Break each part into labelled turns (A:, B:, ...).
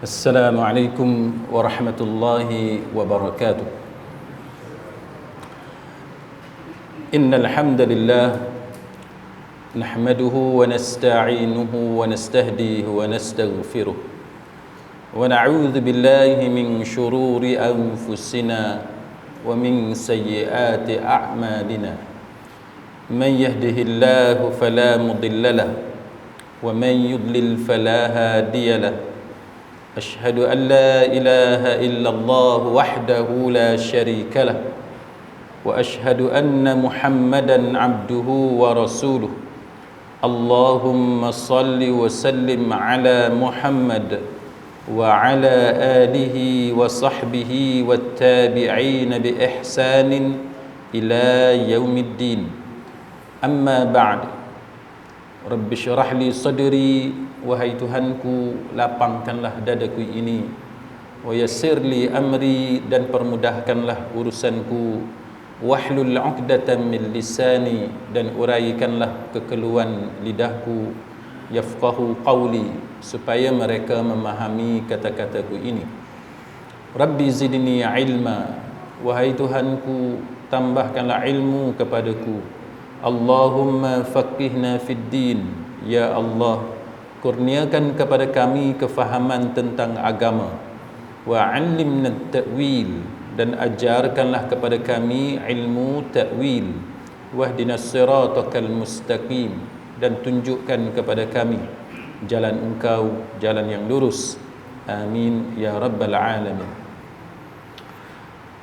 A: Assalamualaikum warahmatullahi wabarakatuh. Innal hamdalillah nahmaduhu wa nasta'inuhu wa nastahdihi wa nastaghfiruh wa na'udzu billahi min shururi anfusina wa min sayyiati a'malina. Man yahdihillahu fala mudilla lahu wa man yudlil fala hadiya lahu. Asyhadu an la ilaha illallah wahdahu la syarika lah wa asyhadu anna Muhammadan abduhu wa rasuluh. Allahumma salli wa sallim ala Muhammad wa ala alihi wa sahbihi wat tabi'in bi ihsanin ila yaumiddin. Amma ba'd. Rabbi syrah li sadri, wahai Tuhanku, lapangkanlah dadaku ini. Wa yassir li amri, dan permudahkanlah urusanku. Wahlul 'uqdatam min lisani, dan uraikanlah kekeluhan lidahku. Yafqahu qawli, supaya mereka memahami kata-kataku ini. Rabbi zidni ilma, wahai Tuhanku, tambahkanlah ilmu kepadaku. Allahumma faqihna fid din, ya Allah, kurniakan kepada kami kefahaman tentang agama. Wa 'allimna ta'wil, dan ajarkanlah kepada kami ilmu ta'wil. Wahdinas siratal mustaqim, dan tunjukkan kepada kami jalan Engkau, jalan yang lurus. Amin ya rabbal alamin.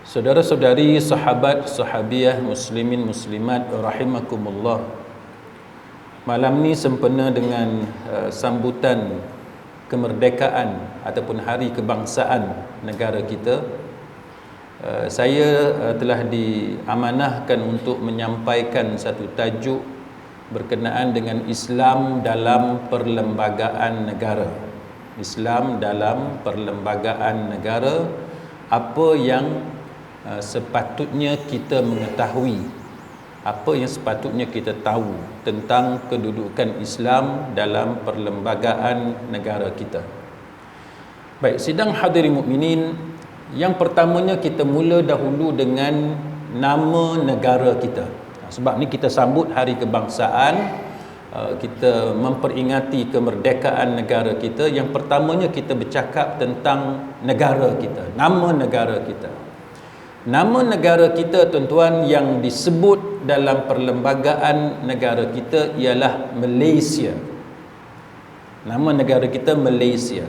A: Saudara-saudari, sahabat, sahabiah, muslimin, muslimat rahimakumullah. Malam ni sempena dengan sambutan kemerdekaan ataupun hari kebangsaan negara kita. Saya telah diamanahkan untuk menyampaikan satu tajuk berkenaan dengan Islam dalam perlembagaan negara. Islam dalam perlembagaan negara, apa yang sepatutnya kita mengetahui, apa yang sepatutnya kita tahu tentang kedudukan Islam dalam perlembagaan negara kita. Baik, sidang hadirin mukminin, yang pertamanya kita mula dahulu dengan nama negara kita. Sebab ni kita sambut hari kebangsaan, kita memperingati kemerdekaan negara kita. Yang pertamanya kita bercakap tentang negara kita, nama negara kita. Nama negara kita, tuan-tuan, yang disebut dalam perlembagaan negara kita ialah Malaysia. Nama negara kita Malaysia.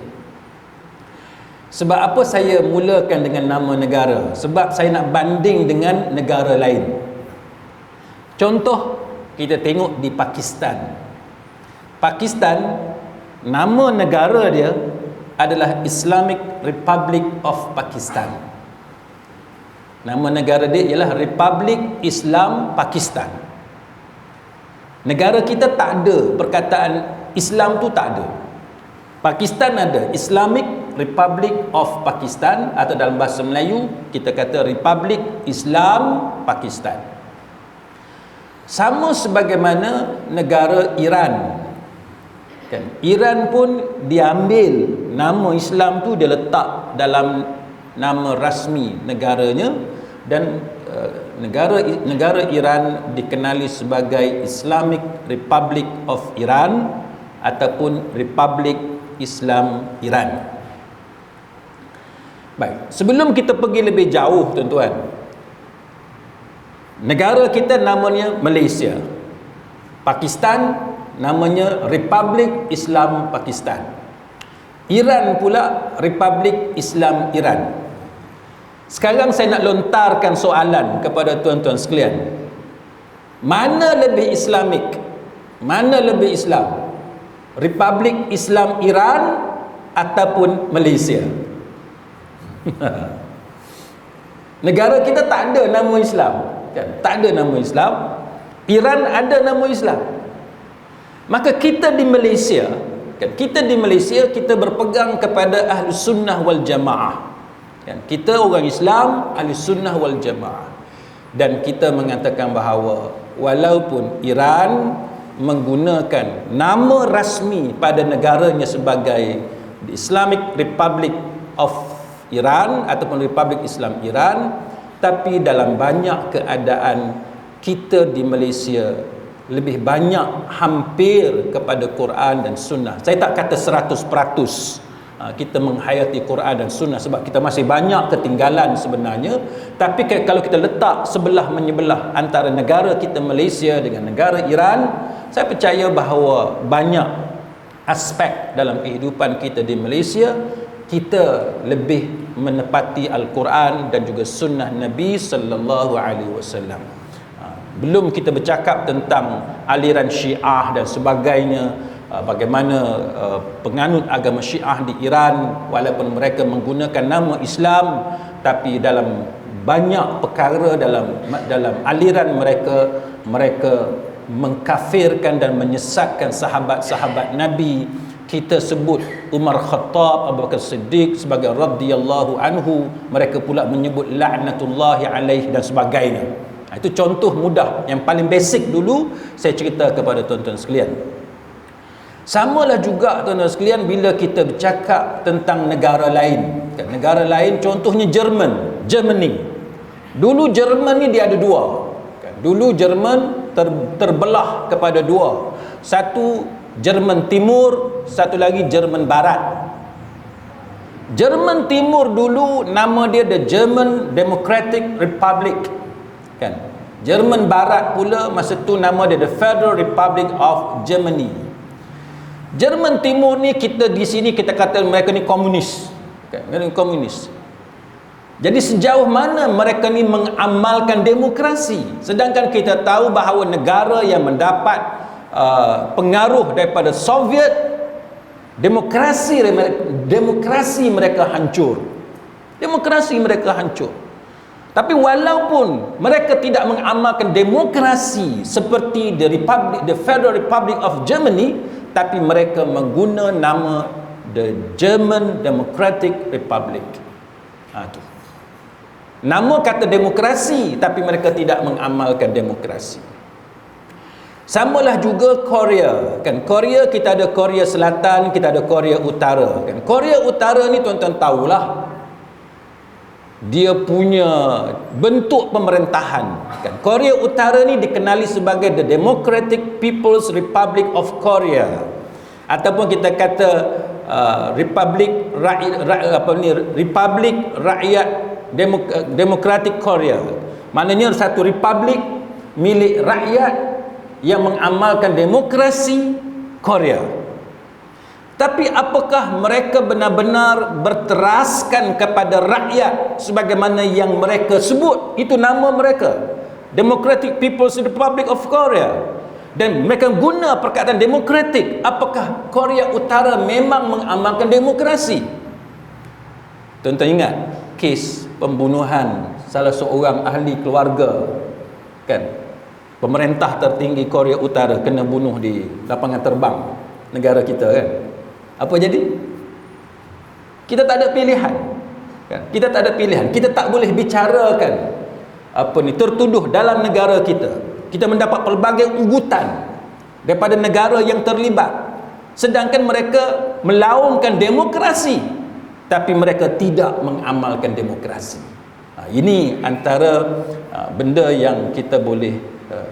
A: Sebab apa saya mulakan dengan nama negara? Sebab saya nak banding dengan negara lain. Contoh, kita tengok di Pakistan. Pakistan, nama negara dia adalah Islamic Republic of Pakistan. Nama negara dia ialah Republik Islam Pakistan. Negara kita tak ada perkataan Islam tu, tak ada. Pakistan ada Islamic Republic of Pakistan, atau dalam bahasa Melayu kita kata Republik Islam Pakistan. Sama sebagaimana negara Iran. Kan? Iran pun diambil nama Islam tu, dia letak dalam nama rasmi negaranya, dan negara Iran dikenali sebagai Islamic Republic of Iran ataupun Republik Islam Iran. Baik, sebelum kita pergi lebih jauh, tuan-tuan, negara kita namanya Malaysia. Pakistan namanya Republik Islam Pakistan. Iran pula Republik Islam Iran. Sekarang saya nak lontarkan soalan kepada tuan-tuan sekalian. Mana lebih Islamik? Mana lebih Islam? Republik Islam Iran ataupun Malaysia? Negara kita tak ada nama Islam, kan? Tak ada nama Islam. Iran ada nama Islam. Maka kita di Malaysia, kan? Kita berpegang kepada Ahlus Sunnah wal Jamaah. Kan? Kita orang Islam, Ahlus Sunnah wal Jamaah. Dan kita mengatakan bahawa walaupun Iran menggunakan nama rasmi pada negaranya sebagai the Islamic Republic of Iran ataupun Republik Islam Iran, tapi dalam banyak keadaan kita di Malaysia lebih banyak hampir kepada Quran dan Sunnah. Saya tak kata 100% kita menghayati Quran dan Sunnah, sebab kita masih banyak ketinggalan sebenarnya. Tapi kalau kita letak sebelah menyebelah antara negara kita Malaysia dengan negara Iran, saya percaya bahawa banyak aspek dalam kehidupan kita di Malaysia kita lebih menepati Al-Quran dan juga Sunnah Nabi sallallahu alaihi wasallam. Belum kita bercakap tentang aliran Syiah dan sebagainya, bagaimana penganut agama Syiah di Iran walaupun mereka menggunakan nama Islam, tapi dalam banyak perkara dalam aliran mereka mengkafirkan dan menyesatkan sahabat-sahabat Nabi. Kita sebut Umar Khattab, Abu Bakar Siddiq sebagai radhiyallahu anhu, mereka pula menyebut la'natullahi alaihi dan sebagainya. Itu contoh mudah yang paling basic dulu saya cerita kepada tuan-tuan sekalian. Samalah juga tuan-tuan sekalian bila kita bercakap tentang negara lain. Negara lain contohnya Germany. Dulu Jerman ni dia ada dua. Dulu Jerman terbelah kepada dua. Satu Jerman Timur, satu lagi Jerman Barat. Jerman Timur dulu nama dia the German Democratic Republic. Jerman Barat pula masa tu nama dia the Federal Republic of Germany. Jerman Timur ni kita di sini kita kata mereka ni komunis. Komunis. Jadi sejauh mana mereka ni mengamalkan demokrasi, sedangkan kita tahu bahawa negara yang mendapat pengaruh daripada Soviet, demokrasi mereka hancur. Demokrasi mereka hancur. Tapi walaupun mereka tidak mengamalkan demokrasi seperti the Federal Republic of Germany, tapi mereka mengguna nama the German Democratic Republic. Tu. Nama kata demokrasi, tapi mereka tidak mengamalkan demokrasi. Samalah juga Korea. Korea kita ada Korea Selatan, kita ada Korea Utara. Korea Utara ni tuan-tuan tahulah, dia punya bentuk pemerintahan. Korea Utara ni dikenali sebagai the Democratic People's Republic of Korea, ataupun kita kata Republik Rakyat Demokratik Korea. Maknanya satu republik milik rakyat yang mengamalkan demokrasi Korea. Tapi apakah mereka benar-benar berteraskan kepada rakyat sebagaimana yang mereka sebut? Itu nama mereka, Democratic People's Republic of Korea, dan mereka guna perkataan demokratik. Apakah Korea Utara memang mengamalkan demokrasi? Tuan-tuan ingat kes pembunuhan salah seorang ahli keluarga, pemerintah tertinggi Korea Utara kena bunuh di lapangan terbang negara kita, Apa jadi? Kita tak ada pilihan. Kita tak ada pilihan. Kita tak boleh bicarakan tertuduh dalam negara kita. Kita mendapat pelbagai ugutan daripada negara yang terlibat, sedangkan mereka melaungkan demokrasi, tapi mereka tidak mengamalkan demokrasi. Ini antara benda yang kita boleh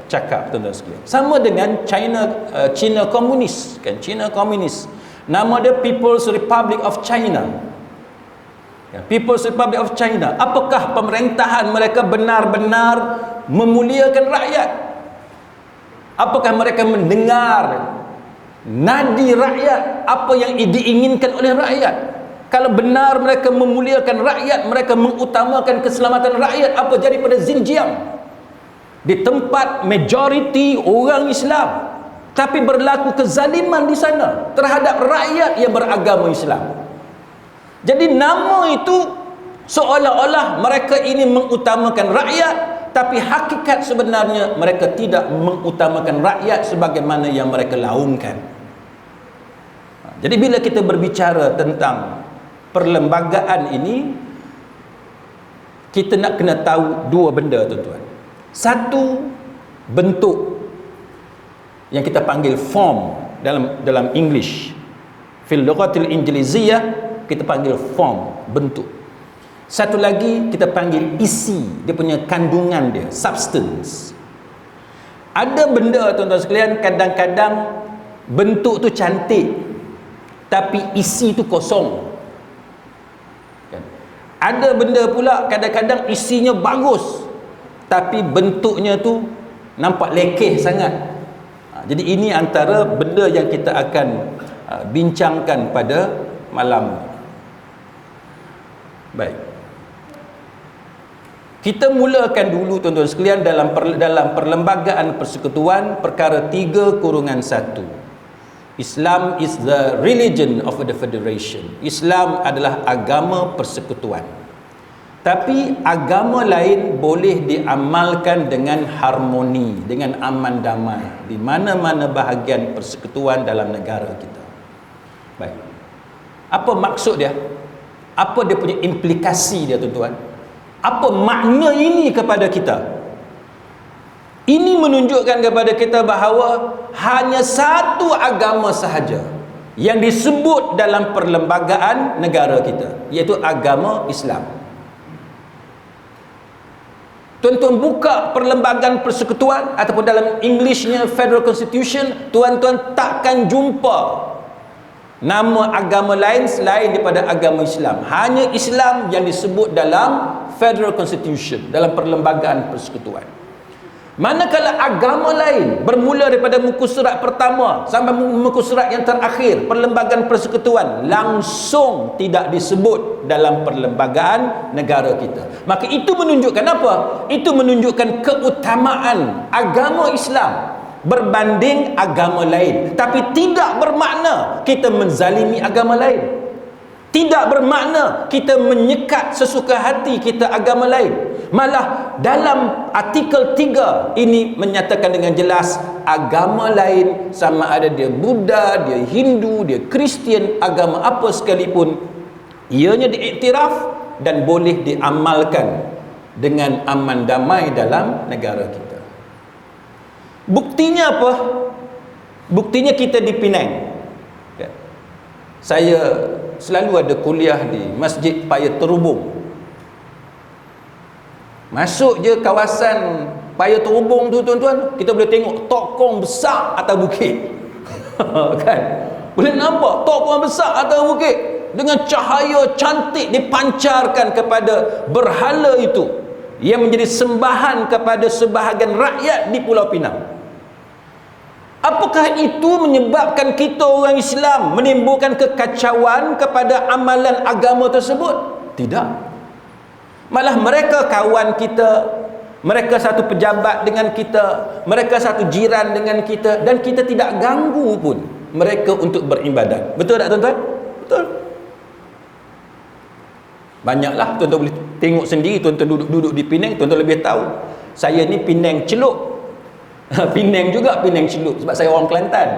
A: cakap, tuan-tuan sekalian. Sama dengan China komunis, China komunis. Nama dia People's Republic of China. People's Republic of China. Apakah pemerintahan mereka benar-benar memuliakan rakyat? Apakah mereka mendengar nadi rakyat, apa yang diinginkan oleh rakyat? Kalau benar mereka memuliakan rakyat, mereka mengutamakan keselamatan rakyat, apa jadi pada Xinjiang? Di tempat majoriti orang Islam, tapi berlaku kezaliman di sana terhadap rakyat yang beragama Islam. Jadi nama itu seolah-olah mereka ini mengutamakan rakyat, tapi hakikat sebenarnya mereka tidak mengutamakan rakyat sebagaimana yang mereka laungkan. Jadi bila kita berbicara tentang perlembagaan ini, kita nak kena tahu dua benda, tuan-tuan. Satu, bentuk yang kita panggil form dalam English. Fil lughatil injiliziyah kita panggil form, bentuk. Satu lagi kita panggil isi, dia punya kandungan dia, substance. Ada benda tuan-tuan sekalian, kadang-kadang bentuk tu cantik tapi isi tu kosong. Kan? Ada benda pula kadang-kadang isinya bagus tapi bentuknya tu nampak lekeh sangat. Jadi ini antara benda yang kita akan bincangkan pada malam ni. Baik. Kita mulakan dulu tuan-tuan sekalian dalam perlembagaan persekutuan perkara 3/1. Islam is the religion of the federation. Islam adalah agama persekutuan. Tapi agama lain boleh diamalkan dengan harmoni, dengan aman damai di mana-mana bahagian persekutuan dalam negara kita. Baik. Apa maksud dia? Apa dia punya implikasi dia tuan-tuan? Apa makna ini kepada kita? Ini menunjukkan kepada kita bahawa hanya satu agama sahaja yang disebut dalam perlembagaan negara kita, iaitu agama Islam. Tuan-tuan buka perlembagaan persekutuan ataupun dalam Englishnya Federal Constitution, tuan-tuan takkan jumpa nama agama lain selain daripada agama Islam. Hanya Islam yang disebut dalam Federal Constitution, dalam perlembagaan persekutuan. Manakala agama lain bermula daripada muka surat pertama sampai muka surat yang terakhir perlembagaan persekutuan langsung tidak disebut dalam perlembagaan negara kita. Maka itu menunjukkan apa? Itu menunjukkan keutamaan agama Islam berbanding agama lain. Tapi tidak bermakna kita menzalimi agama lain. Tidak bermakna kita menyekat sesuka hati kita agama lain. Malah dalam artikel 3 ini menyatakan dengan jelas agama lain, sama ada dia Buddha, dia Hindu, dia Kristian, agama apa sekalipun, ianya diiktiraf dan boleh diamalkan dengan aman damai dalam negara kita. Buktinya apa? Buktinya kita di Penang. Saya selalu ada kuliah di Masjid Paya Terubung. Masuk je kawasan Paya Terubung tu tuan-tuan, kita boleh tengok tokong besar atas bukit. Kan? Boleh nampak tokong besar atas bukit dengan cahaya cantik dipancarkan kepada berhala itu yang menjadi sembahan kepada sebahagian rakyat di Pulau Pinang. Apakah itu menyebabkan kita orang Islam menimbulkan kekacauan kepada amalan agama tersebut? Tidak. Malah mereka kawan kita, mereka satu pejabat dengan kita, mereka satu jiran dengan kita, dan kita tidak ganggu pun mereka untuk beribadat. Betul tak tuan-tuan? Betul. Banyaklah tuan-tuan boleh tengok sendiri. Tuan-tuan duduk di Penang, tuan-tuan lebih tahu. Saya ni Penang Celup. Penang juga Penang Celup sebab saya orang Kelantan.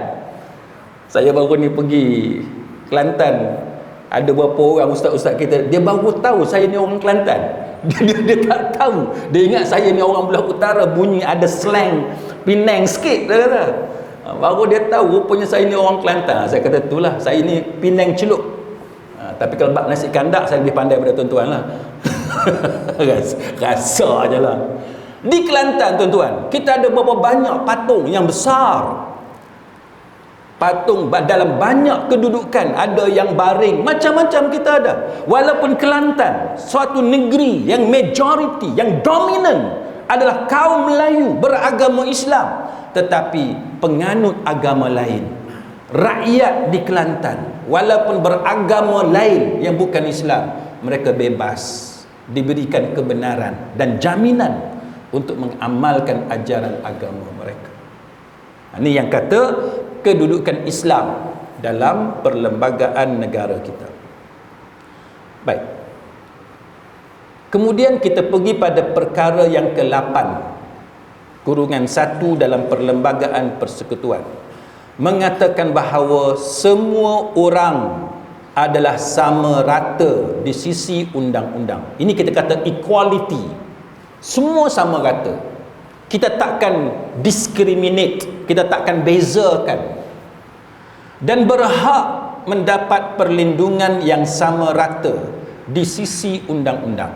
A: Saya baru ni pergi Kelantan. Ada beberapa orang ustaz-ustaz kita, dia baru tahu saya ni orang Kelantan. Dia tak tahu. Dia ingat saya ni orang belah utara, bunyi ada slang Penang sikit, dia kata. Baru dia tahu rupanya saya ni orang Kelantan. Saya kata itulah, saya ni Penang Celup. Tapi kalau bab nasi kandak saya lebih pandai daripada tuan-tuan lah. Rasa je lah. Di Kelantan tuan-tuan, kita ada berapa banyak patung yang besar. Patung dalam banyak kedudukan, ada yang baring, macam-macam kita ada. Walaupun Kelantan suatu negeri yang majoriti, yang dominan adalah kaum Melayu beragama Islam, tetapi penganut agama lain, rakyat di Kelantan walaupun beragama lain yang bukan Islam, mereka bebas, diberikan kebenaran dan jaminan untuk mengamalkan ajaran agama mereka. Ini yang kata kedudukan Islam dalam perlembagaan negara kita. Baik. Kemudian kita pergi pada perkara yang ke-8 /1 dalam perlembagaan persekutuan, mengatakan bahawa semua orang adalah sama rata di sisi undang-undang. Ini kita kata equality. Semua sama rata. Kita takkan discriminate, kita takkan bezakan, dan berhak mendapat perlindungan yang sama rata di sisi undang-undang.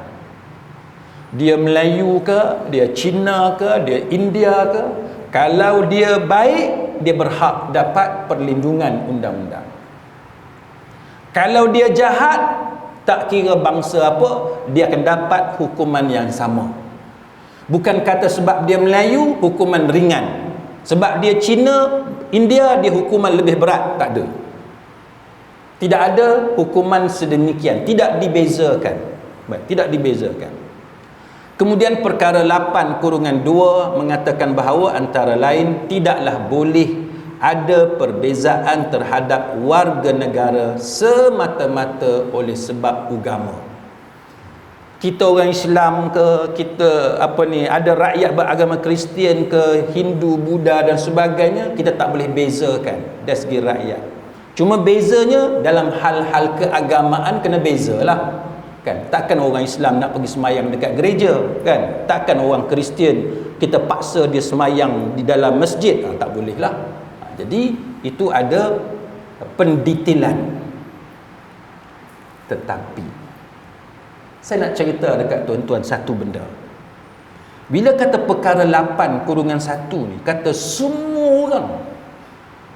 A: Dia Melayu ke, dia Cina ke, dia India ke, kalau dia baik, dia berhak dapat perlindungan undang-undang. Kalau dia jahat, tak kira bangsa apa, dia akan dapat hukuman yang sama. Bukan kata sebab dia Melayu, hukuman ringan. Sebab dia Cina, India, dia hukuman lebih berat. Tak ada. Tidak ada hukuman sedemikian. Tidak dibezakan. Baik, tidak dibezakan. Kemudian perkara 8/2 mengatakan bahawa antara lain tidaklah boleh ada perbezaan terhadap warga negara semata-mata oleh sebab agama. Kita orang Islam ke, kita ada rakyat beragama Kristian ke, Hindu, Buddha dan sebagainya, kita tak boleh bezakan dari segi rakyat. Cuma bezanya dalam hal-hal keagamaan kena bezalah. Kan? Takkan orang Islam nak pergi semayang dekat gereja, kan? Takkan orang Kristian kita paksa dia semayang di dalam masjid, tak boleh lah. Jadi itu ada pendetailan. Tetapi saya nak cerita dekat tuan-tuan satu benda. Bila kata perkara 8/1 ni, kata semua orang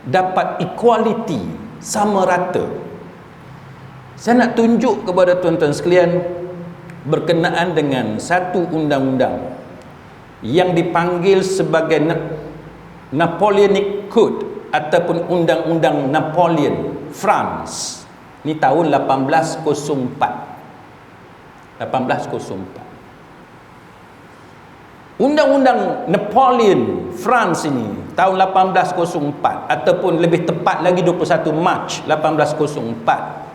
A: dapat equality, sama rata. Saya nak tunjuk kepada tuan-tuan sekalian berkenaan dengan satu undang-undang yang dipanggil sebagai Napoleonic Code ataupun Undang-Undang Napoleon France. Ni tahun 1804. Undang-Undang Napoleon France ini tahun 1804 ataupun lebih tepat lagi 21 Mac 1804.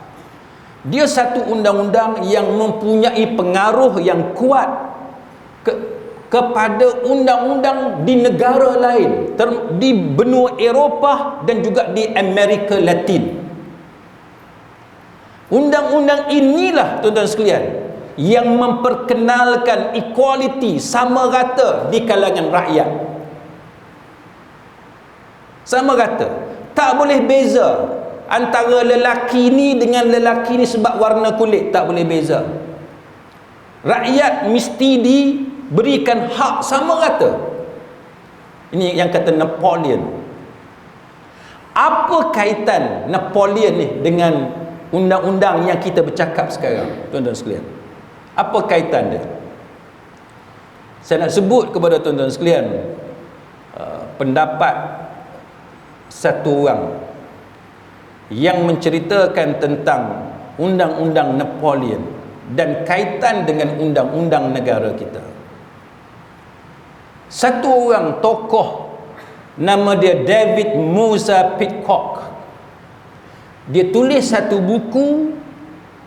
A: Dia satu undang-undang yang mempunyai pengaruh yang kuat kepada undang-undang di negara lain, di benua Eropah dan juga di Amerika Latin. Undang-undang inilah tuan-tuan sekalian yang memperkenalkan equality, sama rata di kalangan rakyat. Sama rata, tak boleh beza antara lelaki ni dengan lelaki ni sebab warna kulit, tak boleh beza. Rakyat mesti diberikan hak sama rata. Ini yang kata Napoleon. Apa kaitan Napoleon ni dengan undang-undang yang kita bercakap sekarang, tuan-tuan sekalian? Apa kaitan dia? Saya nak sebut kepada tuan-tuan sekalian pendapat satu orang yang menceritakan tentang undang-undang Napoleon dan kaitan dengan undang-undang negara kita. Satu orang tokoh, nama dia David Musa Pitcock. Dia tulis satu buku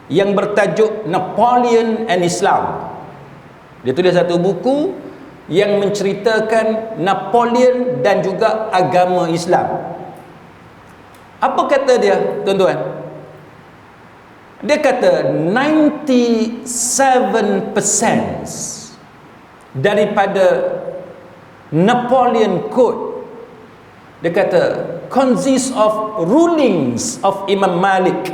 A: yang bertajuk Napoleon and Islam. Dia tulis satu buku yang menceritakan Napoleon dan juga agama Islam. Apa kata dia, tuan-tuan? Dia kata 97% daripada Napoleon Code, dia kata, consists of rulings of Imam Malik.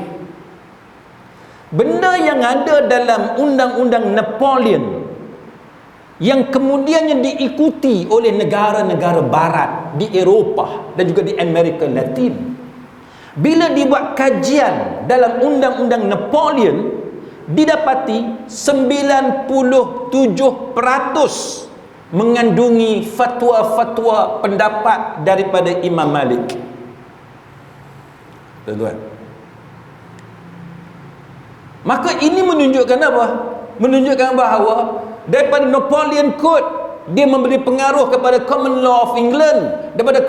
A: Benda yang ada dalam undang-undang Napoleon yang kemudiannya diikuti oleh negara-negara barat di Eropah dan juga di Amerika Latin. Bila dibuat kajian dalam undang-undang Napoleon, didapati 97% mengandungi fatwa-fatwa pendapat daripada Imam Malik. Tuan-tuan, maka ini menunjukkan apa? Menunjukkan bahawa daripada Napoleon Code, dia memberi pengaruh kepada Common Law of England, daripada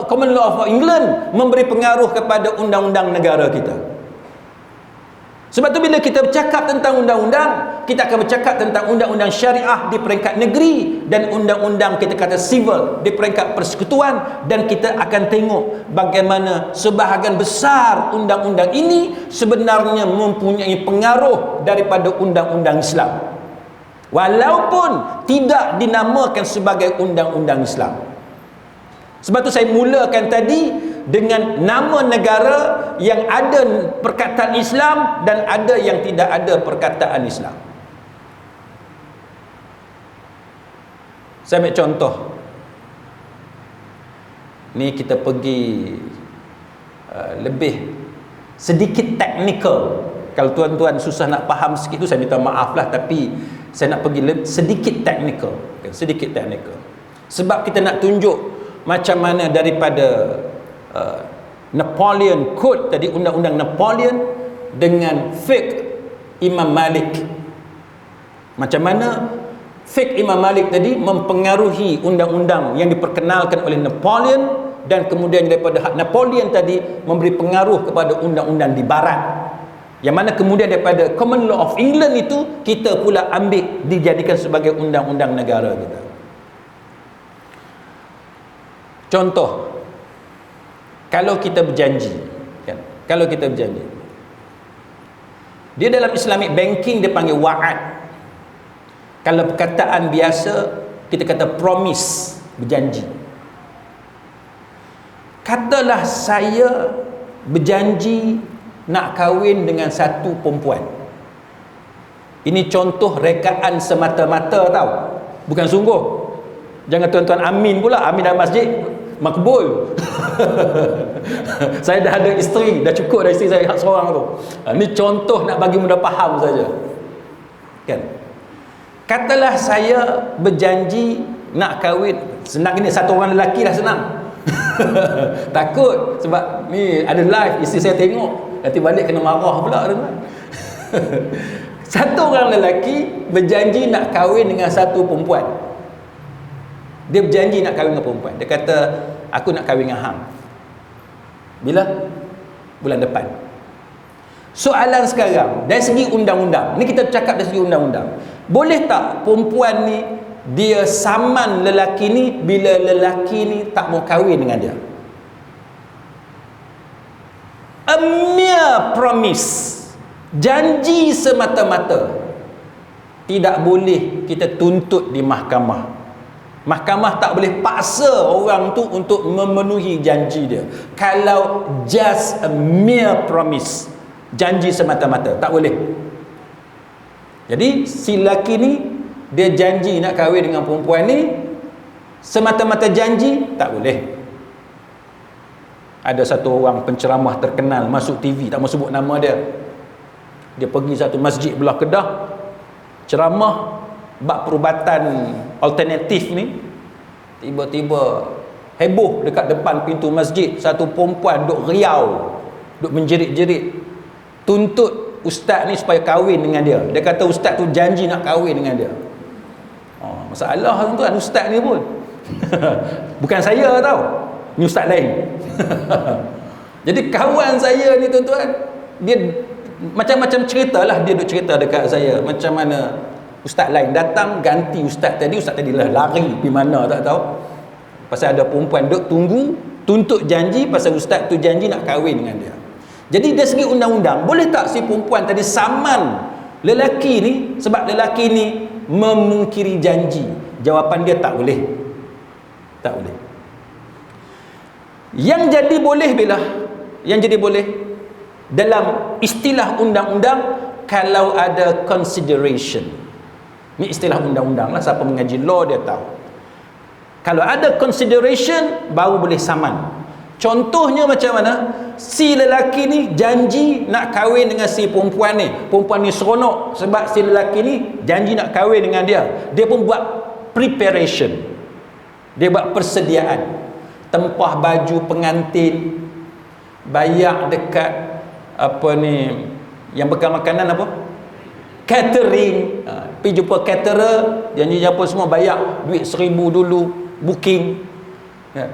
A: Common Law of England memberi pengaruh kepada undang-undang negara kita. Sebab tu bila kita bercakap tentang undang-undang, kita akan bercakap tentang undang-undang syariah di peringkat negeri dan undang-undang kita kata civil di peringkat persekutuan, dan kita akan tengok bagaimana sebahagian besar undang-undang ini sebenarnya mempunyai pengaruh daripada undang-undang Islam, walaupun tidak dinamakan sebagai undang-undang Islam. Sebab tu saya mulakan tadi dengan nama negara yang ada perkataan Islam dan ada yang tidak ada perkataan Islam. Saya ambil contoh. Ni kita pergi lebih sedikit teknikal. Kalau tuan-tuan susah nak faham sikit tu, saya minta maaf lah, tapi saya nak pergi sedikit teknikal. Sedikit teknikal. Sebab kita nak tunjuk macam mana daripada Napoleon Code tadi, undang-undang Napoleon dengan fiqh Imam Malik. Macam mana fiqh Imam Malik tadi mempengaruhi undang-undang yang diperkenalkan oleh Napoleon, dan kemudian daripada Napoleon tadi memberi pengaruh kepada undang-undang di barat, yang mana kemudian daripada Common Law of England itu kita pula ambil dijadikan sebagai undang-undang negara kita. Contoh, kalau kita berjanji, kan? Kalau kita berjanji, dia dalam Islamic banking dia panggil wa'ad. Kalau perkataan biasa kita kata promise, berjanji. Katalah saya berjanji nak kahwin dengan satu perempuan. Ini contoh rekaan semata-mata tau, bukan sungguh. Jangan tuan-tuan amin pula, amin dalam masjid makbul. Saya dah ada isteri, dah cukup dah isteri saya seorang tu. Ini contoh nak bagi mudah faham saja, kan? Katalah saya berjanji nak kahwin, senang ni, satu orang lelaki dah senang. Takut sebab ni ada live, isteri saya tengok, nanti balik kena marah pula kan. Satu orang lelaki berjanji nak kahwin dengan satu perempuan. Dia berjanji nak kahwin dengan perempuan. Dia kata, aku nak kahwin dengan hang. Bila? Bulan depan. Soalan sekarang, dari segi undang-undang, ni kita cakap dari segi undang-undang, boleh tak perempuan ni dia saman lelaki ni bila lelaki ni tak mau kahwin dengan dia? A mere promise, janji semata-mata, tidak boleh kita tuntut di mahkamah. Mahkamah tak boleh paksa orang tu untuk memenuhi janji dia. Kalau just a mere promise, janji semata-mata, tak boleh. Jadi si lelaki ni dia janji nak kahwin dengan perempuan ni semata-mata janji, tak boleh. Ada satu orang penceramah terkenal masuk TV, tak mau sebut nama dia. Dia pergi satu masjid belah Kedah, ceramah bab perubatan alternatif ni. Tiba-tiba heboh dekat depan pintu masjid, satu perempuan duk riau, duk menjerit-jerit, tuntut ustaz ni supaya kahwin dengan dia. Dia kata ustaz tu janji nak kahwin dengan dia. Masalah tuan-tuan, ustaz ni pun bukan saya tau, ni ustaz lain. Jadi kawan saya ni tuan-tuan, dia macam-macam ceritalah, dia duk cerita dekat saya macam mana ustaz lain datang ganti ustaz tadi lah lari pergi mana tak tahu, pasal ada perempuan duk tunggu, tuntut janji pasal ustaz tu janji nak kahwin dengan dia. Jadi dari segi undang-undang, boleh tak si perempuan tadi saman lelaki ni sebab lelaki ni memungkiri janji? Jawapan dia tak boleh. Tak boleh. Yang jadi boleh bila? Yang jadi boleh dalam istilah undang-undang kalau ada consideration. Ni istilah undang-undang lah, siapa mengaji law dia tahu. Kalau ada consideration baru boleh saman. Contohnya macam mana? Si lelaki ni janji nak kahwin dengan si perempuan ni. Perempuan ni seronok sebab si lelaki ni janji nak kahwin dengan dia. Dia pun buat preparation. Dia buat persediaan. Tempah baju pengantin, bayar dekat apa ni yang bekal makanan apa? Catering. Pergi jumpa caterer, janji apa semua, bayar duit 1,000 dulu, booking. Ya.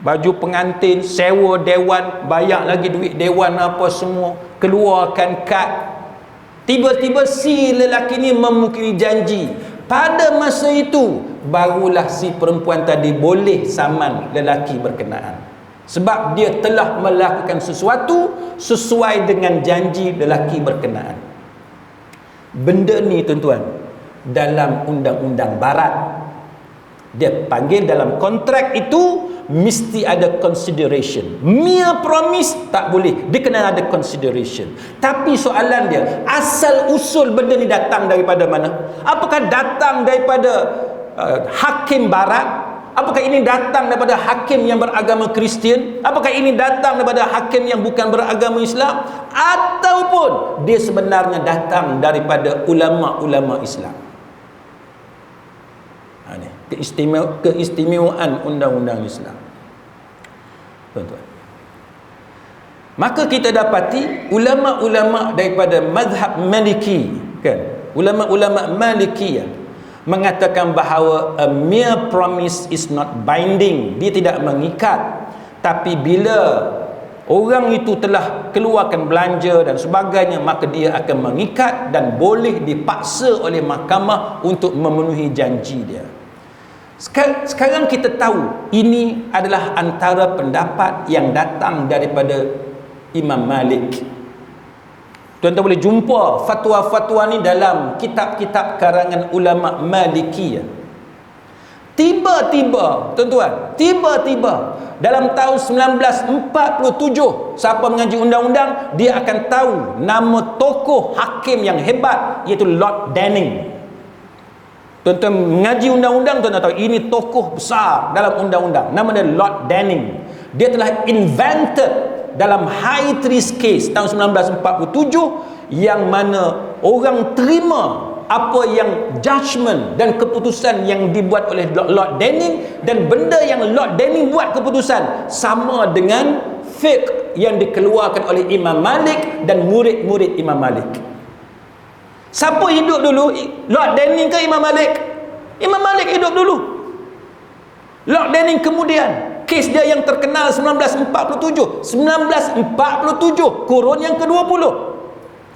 A: Baju pengantin, sewa dewan, bayar lagi duit dewan apa semua, keluarkan kad. Tiba-tiba si lelaki ni memungkiri janji. Pada masa itu barulah si perempuan tadi boleh saman lelaki berkenaan, sebab dia telah melakukan sesuatu sesuai dengan janji lelaki berkenaan. Benda ni tuan-tuan, dalam undang-undang barat dia panggil, dalam kontrak itu mesti ada consideration. Mere promise tak boleh, dia kena ada consideration. Tapi soalan dia, asal usul benda ni datang daripada mana? Apakah datang daripada hakim barat? Apakah ini datang daripada hakim yang beragama Kristian? Apakah ini datang daripada hakim yang bukan beragama Islam? Ataupun dia sebenarnya datang daripada ulama-ulama Islam? Ini keistimewaan undang-undang Islam, tuan-tuan. Maka kita dapati ulama-ulama daripada mazhab Maliki, kan? Ulama-ulama Malikiyah mengatakan bahawa a mere promise is not binding, dia tidak mengikat. Tapi bila orang itu telah keluarkan belanja dan sebagainya, maka dia akan mengikat dan boleh dipaksa oleh mahkamah untuk memenuhi janji dia. Sekarang kita tahu ini adalah antara pendapat yang datang daripada Imam Malik. Tuan-tuan boleh jumpa fatwa-fatwa ni dalam kitab-kitab karangan ulama Malikiyah. Tiba-tiba, tuan-tuan, tiba-tiba dalam tahun 1947, siapa mengaji undang-undang, dia akan tahu nama tokoh hakim yang hebat, iaitu Lord Denning. Tuan-tuan mengaji undang-undang, tuan-tuan tahu ini tokoh besar dalam undang-undang. Nama dia Lord Denning. Dia telah invented dalam high treason case tahun 1947, yang mana orang terima apa yang judgement dan keputusan yang dibuat oleh Lord Denning, dan benda yang Lord Denning buat keputusan sama dengan fiqh yang dikeluarkan oleh Imam Malik dan murid-murid Imam Malik. Siapa hidup dulu, Lord Denning ke Imam Malik? Imam Malik hidup dulu. Lord Denning kemudian, kes dia yang terkenal 1947, kurun yang ke-20.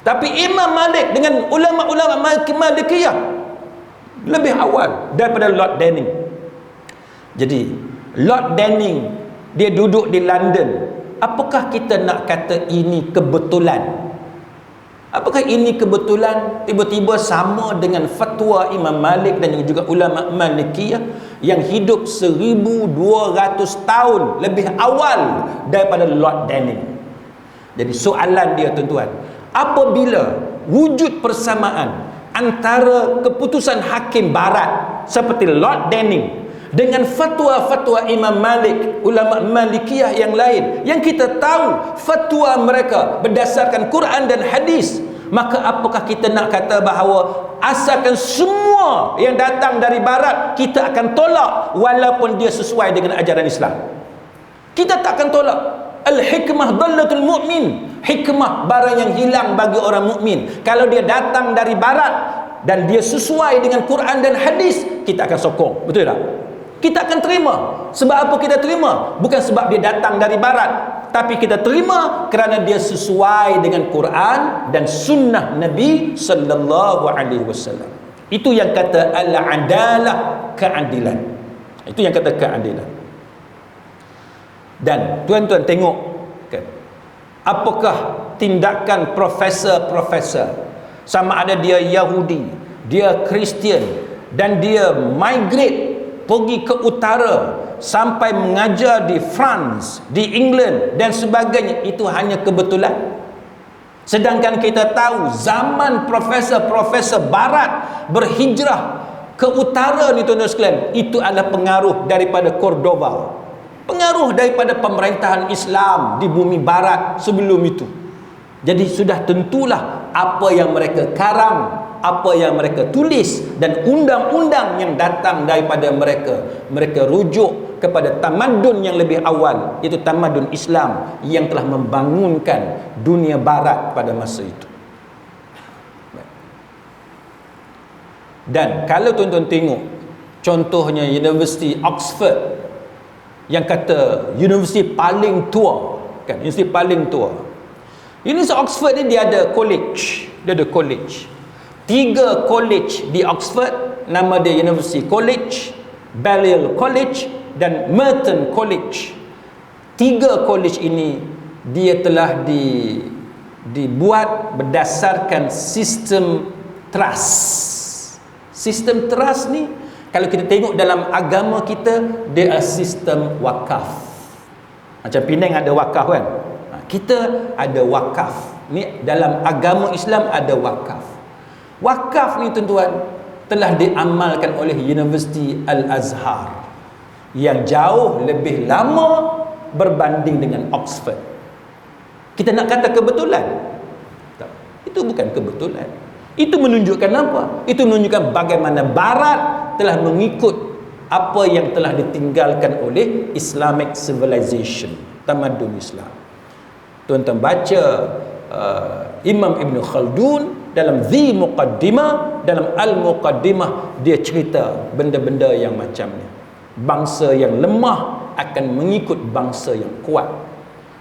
A: Tapi Imam Malik dengan ulama-ulama Malikiyah lebih awal daripada Lord Denning. Jadi Lord Denning dia duduk di London. Apakah kita nak kata ini kebetulan? Apakah ini kebetulan tiba-tiba sama dengan fatwa Imam Malik dan juga ulama Malikiyah yang hidup 1200 tahun lebih awal daripada Lord Denning? Jadi soalan dia, tuan-tuan, apabila wujud persamaan antara keputusan hakim barat seperti Lord Denning dengan fatwa-fatwa Imam Malik, ulama Malikiyah yang lain, yang kita tahu fatwa mereka berdasarkan Quran dan hadis, maka apakah kita nak kata bahawa asalkan semua yang datang dari barat kita akan tolak walaupun dia sesuai dengan ajaran Islam? Kita tak akan tolak. Al-hikmah dallatul mu'min, hikmah barang yang hilang bagi orang mukmin. Kalau dia datang dari barat dan dia sesuai dengan Quran dan hadis, kita akan sokong, betul tak? Kita akan terima. Sebab apa kita terima? Bukan sebab dia datang dari barat, tapi kita terima kerana dia sesuai dengan Quran dan sunnah Nabi sallallahu alaihi wasallam. Itu yang kata al-adalah, keadilan. Itu yang kata keadilan. Dan tuan-tuan tengok, kan, apakah tindakan profesor-profesor, sama ada dia Yahudi, dia Kristian, dan dia migrate pergi ke utara sampai mengajar di France, di England dan sebagainya, itu hanya kebetulan? Sedangkan kita tahu zaman profesor-profesor barat berhijrah ke utara ni, tuan-tuan sekalian, itu adalah pengaruh daripada Cordoba, pengaruh daripada pemerintahan Islam di bumi barat sebelum itu. Jadi sudah tentulah apa yang mereka karang, apa yang mereka tulis, dan undang-undang yang datang daripada mereka rujuk kepada tamadun yang lebih awal, iaitu tamadun Islam yang telah membangunkan dunia barat pada masa itu. Dan kalau tuan-tuan tengok contohnya University Oxford, yang kata universiti paling tua, kan, universiti paling tua. Universiti Oxford ni dia ada college, 3 college di Oxford, nama dia University College, Balliol College dan Merton College. 3 college ini dia telah dibuat berdasarkan sistem trust. Sistem trust ni Kalau kita tengok dalam agama kita, dia sistem wakaf. Macam Penang ada wakaf kan? Kita ada wakaf. Ni dalam agama Islam ada wakaf. Wakaf ni tuan-tuan telah diamalkan oleh Universiti Al-Azhar yang jauh lebih lama berbanding dengan Oxford. Kita nak kata kebetulan? Tak. Itu bukan kebetulan. Itu menunjukkan apa? Itu menunjukkan bagaimana Barat telah mengikut apa yang telah ditinggalkan oleh Islamic civilization, tamadun Islam. Tuan-tuan baca Imam Ibn Khaldun dalam The Muqaddimah, dalam Al-Muqaddimah, dia cerita benda-benda yang macam ni. Bangsa yang lemah akan mengikut bangsa yang kuat.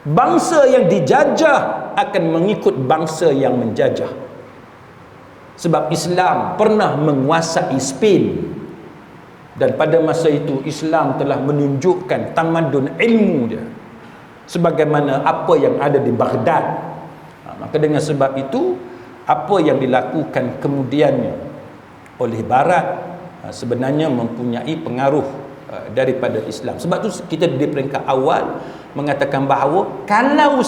A: Bangsa yang dijajah akan mengikut bangsa yang menjajah. Sebab Islam pernah menguasai Spain, dan pada masa itu Islam telah menunjukkan tamadun ilmu dia sebagaimana apa yang ada di Baghdad. Maka dengan sebab itu, apa yang dilakukan kemudiannya oleh Barat sebenarnya mempunyai pengaruh daripada Islam. Sebab tu kita di peringkat awal mengatakan bahawa kalau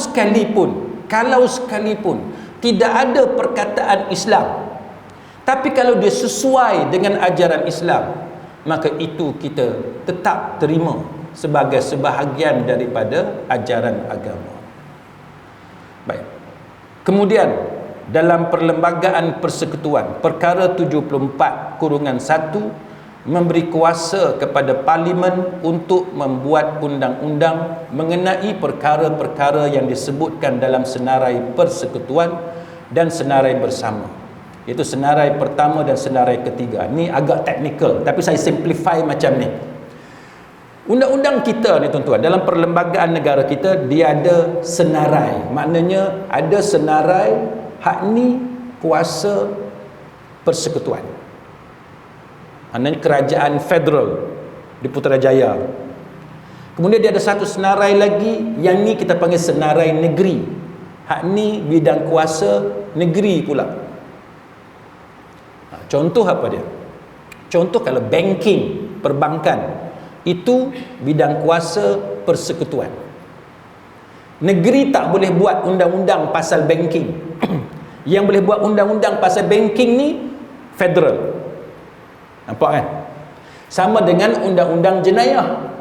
A: sekalipun tidak ada perkataan Islam, tapi kalau dia sesuai dengan ajaran Islam, maka itu kita tetap terima sebagai sebahagian daripada ajaran agama. Baik. Kemudian dalam Perlembagaan Persekutuan, perkara 74/1 memberi kuasa kepada Parlimen untuk membuat undang-undang mengenai perkara-perkara yang disebutkan dalam senarai persekutuan dan senarai bersama. Iaitu senarai pertama dan senarai ketiga. Ni agak teknikal, tapi saya simplify macam ni. Undang-undang kita ni tuan-tuan, dalam perlembagaan negara kita, dia ada senarai. Maknanya ada senarai hak ni kuasa persekutuan. Maknanya kerajaan federal di Putrajaya. Kemudian dia ada satu senarai lagi, yang ni kita panggil senarai negeri. Hak ni bidang kuasa negeri pula. Contoh apa dia? Contoh kalau banking, perbankan, itu bidang kuasa persekutuan. Negeri tak boleh buat undang-undang pasal banking. Yang boleh buat undang-undang pasal banking ni federal. Nampak kan? Sama dengan undang-undang jenayah.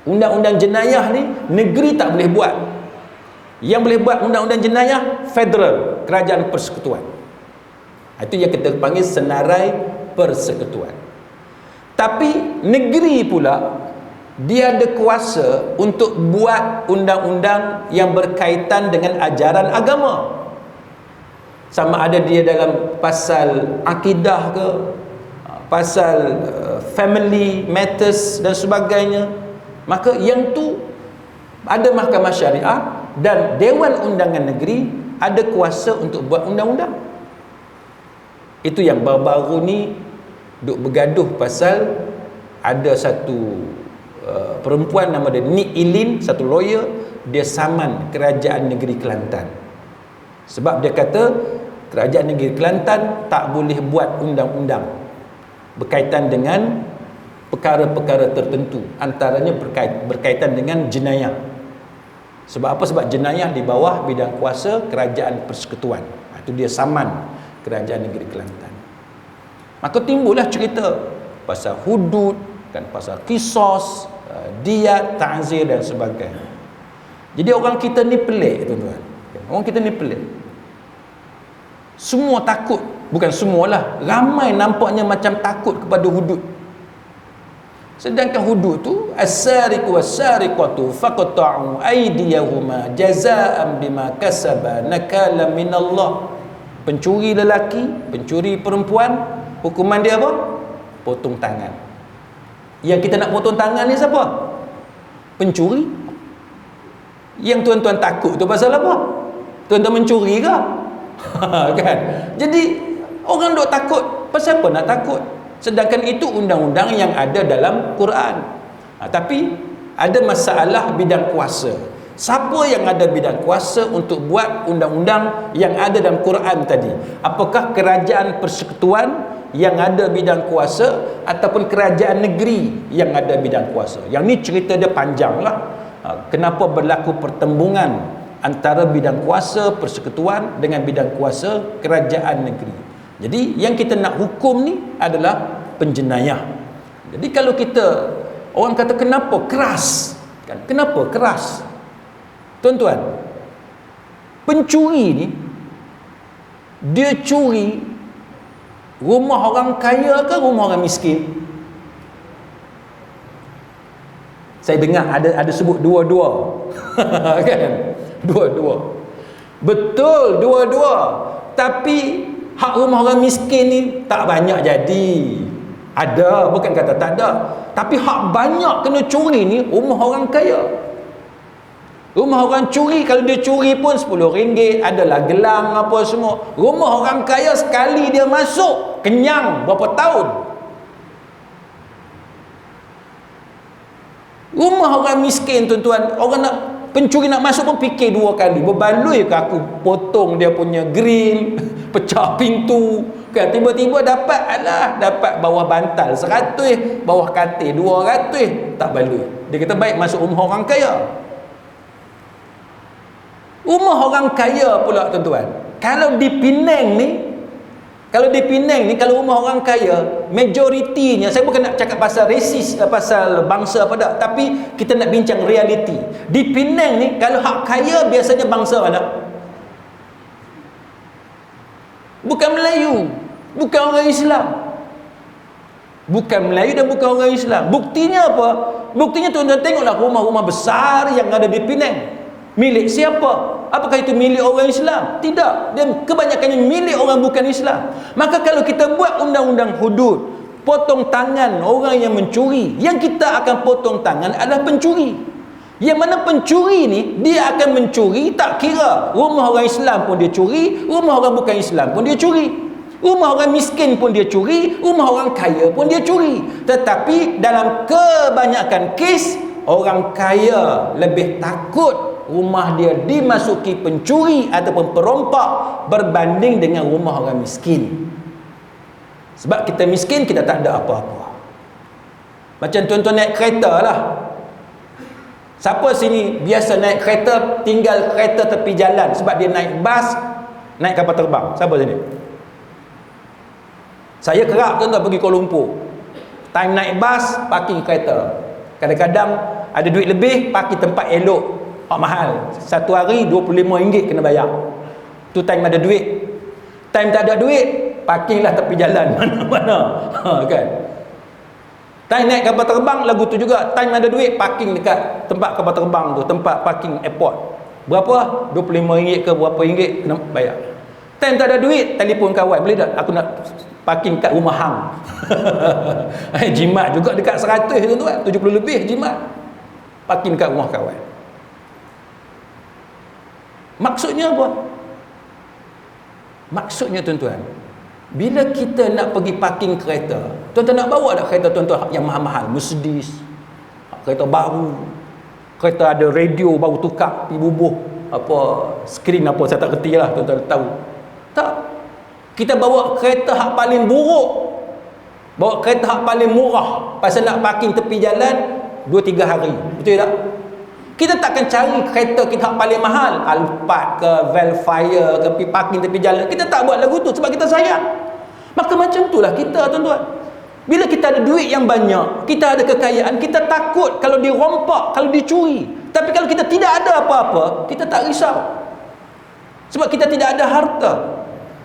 A: Undang-undang jenayah ni negeri tak boleh buat. Yang boleh buat undang-undang jenayah federal, kerajaan persekutuan. Itu yang kita panggil senarai persekutuan. Tapi negeri pula, dia ada kuasa untuk buat undang-undang yang berkaitan dengan ajaran agama. Sama ada dia dalam pasal akidah ke, pasal family matters dan sebagainya. Maka yang tu ada mahkamah syariah dan Dewan Undangan Negeri ada kuasa untuk buat undang-undang. Itu yang baru-baru ni duk bergaduh pasal ada satu perempuan nama dia Nik Ilin, satu lawyer, dia saman Kerajaan Negeri Kelantan sebab dia kata Kerajaan Negeri Kelantan tak boleh buat undang-undang berkaitan dengan perkara-perkara tertentu, antaranya berkaitan dengan jenayah. Sebab apa? Sebab jenayah di bawah bidang kuasa Kerajaan Persekutuan. Itu dia saman Kerajaan Negeri Kelantan. Maka timbullah cerita pasal hudud, kan, pasal kisos, diat, ta'zir dan sebagainya. Jadi orang kita ni pelik tuan-tuan. Orang kita ni pelik. Semua takut, bukan semualah, ramai nampaknya macam takut kepada hudud. Sedangkan hudud tu as-sariqu was-sariqatu faqta'u aydiyahuma jazaa'an bima kasaba nakala minallah. Pencuri lelaki, pencuri perempuan, hukuman dia apa? Potong tangan. Yang kita nak potong tangan ni siapa? Pencuri. Yang tuan-tuan takut tu pasal apa? Tuan-tuan mencuri ke? Kan? Jadi orang duk takut. Pasal apa nak takut? Sedangkan itu undang-undang yang ada dalam Quran. Tapi ada masalah bidang kuasa. Siapa yang ada bidang kuasa untuk buat undang-undang yang ada dalam Quran tadi? Apakah Kerajaan Persekutuan yang ada bidang kuasa ataupun kerajaan negeri yang ada bidang kuasa. Yang ni cerita dia panjang lah. Kenapa berlaku pertembungan antara bidang kuasa persekutuan dengan bidang kuasa kerajaan negeri. Jadi yang kita nak hukum ni adalah penjenayah. Jadi kalau kita, orang kata kenapa keras kan? Kenapa keras? Tuan-tuan, pencuri ni dia curi rumah orang kaya ke rumah orang miskin? Saya dengar ada sebut dua-dua. Kan? Dua-dua. Betul, dua-dua. Tapi hak rumah orang miskin ni tak banyak jadi. Ada, bukan kata tak ada. Tapi hak banyak kena curi ni rumah orang kaya. Rumah orang curi, kalau dia curi pun RM10, adalah gelang apa semua. Rumah orang kaya sekali dia masuk, kenyang berapa tahun. Rumah orang miskin, tuan-tuan, orang nak pencuri nak masuk pun fikir dua kali. Berbaloi ke aku potong dia punya grill, pecah pintu, kan? Tiba-tiba dapat bawah bantal 100, bawah katil 200, tak baloi. Dia kata baik masuk rumah orang kaya. Rumah orang kaya pula, tuan-tuan, kalau di Penang ni, kalau rumah orang kaya, majoritinya, saya bukan nak cakap pasal rasis, pasal bangsa apa tak, tapi kita nak bincang realiti. Di Penang ni, kalau hak kaya biasanya bangsa mana? Bukan Melayu, bukan orang Islam. Bukan Melayu dan bukan orang Islam. Buktinya apa? Buktinya tuan-tuan tengoklah rumah-rumah besar yang ada di Penang. Milik siapa? Apakah itu milik orang Islam? Tidak. Dan kebanyakannya milik orang bukan Islam. Maka kalau kita buat undang-undang hudud, potong tangan orang yang mencuri, yang kita akan potong tangan adalah pencuri. Yang mana pencuri ni, dia akan mencuri tak kira rumah orang Islam pun dia curi, rumah orang bukan Islam pun dia curi. Rumah orang miskin pun dia curi, rumah orang kaya pun dia curi. Tetapi dalam kebanyakan kes, orang kaya lebih takut rumah dia dimasuki pencuri ataupun perompak berbanding dengan rumah orang miskin. Sebab kita miskin, kita tak ada apa-apa. Macam tuan-tuan naik kereta lah. Siapa sini biasa naik kereta, tinggal kereta tepi jalan sebab dia naik bas, naik kapal terbang? Siapa sini? Saya kerap tuan-tuan pergi Kuala Lumpur. Time naik bas, parking kereta. Kadang-kadang ada duit lebih, parking tempat elok, mahal. Satu hari RM25 kena bayar. Tu time ada duit. Time tak ada duit, parkinglah tepi jalan mana-mana. Kan? Time naik kapal terbang lagu tu juga. Time ada duit, parking dekat tempat kapal terbang tu, tempat parking airport. Berapa? RM25 ke berapa ringgit kena bayar. Time tak ada duit, telefon kawan, boleh tak aku nak parking kat rumah hang? Jimat juga dekat 100 tuan-tuan, 70 lebih jimat. Parking kat rumah kawan. Maksudnya apa? Maksudnya tuan-tuan, bila kita nak pergi parking kereta, tuan-tuan nak bawa tak kereta tuan-tuan yang mahal-mahal, Mercedes, kereta baru, kereta ada radio baru tukar, pergi bubuh apa skrin apa saya tak kerti lah, tuan-tuan tahu. Tak. Kita bawa kereta hak paling buruk, bawa kereta hak paling murah, pasal nak parking tepi jalan 2-3 hari. Betul tak? Kita takkan cari kereta kita hak paling mahal, Alphard ke, Velfire ke, pergi parking tepi jalan. Kita tak buat lagu tu sebab kita sayang. Maka macam itulah kita, tuan-tuan. Bila kita ada duit yang banyak, kita ada kekayaan, kita takut kalau dirompak, kalau dicuri. Tapi kalau kita tidak ada apa-apa, kita tak risau. Sebab kita tidak ada harta.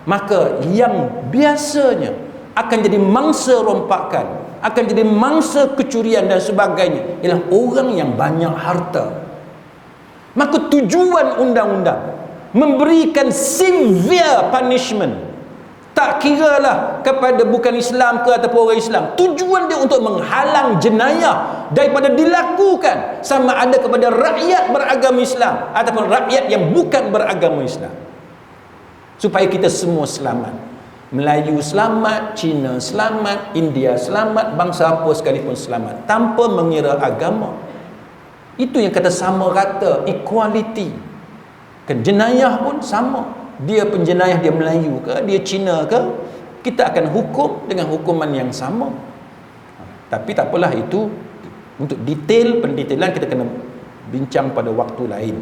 A: Maka yang biasanya akan jadi mangsa rompakan, akan jadi mangsa kecurian dan sebagainya ialah orang yang banyak harta. Maka tujuan undang-undang memberikan severe punishment, tak kiralah kepada bukan Islam ke ataupun orang Islam. Tujuan dia untuk menghalang jenayah daripada dilakukan, sama ada kepada rakyat beragama Islam ataupun rakyat yang bukan beragama Islam, supaya kita semua selamat. Melayu selamat, Cina selamat, India selamat, bangsa apa sekalipun selamat, tanpa mengira agama. Itu yang kata sama rata, equality. Kan jenayah pun sama. Dia penjenayah, dia Melayu ke, dia Cina ke, kita akan hukum dengan hukuman yang sama. Tapi tak apalah, itu untuk detail pendetailan kita kena bincang pada waktu lain.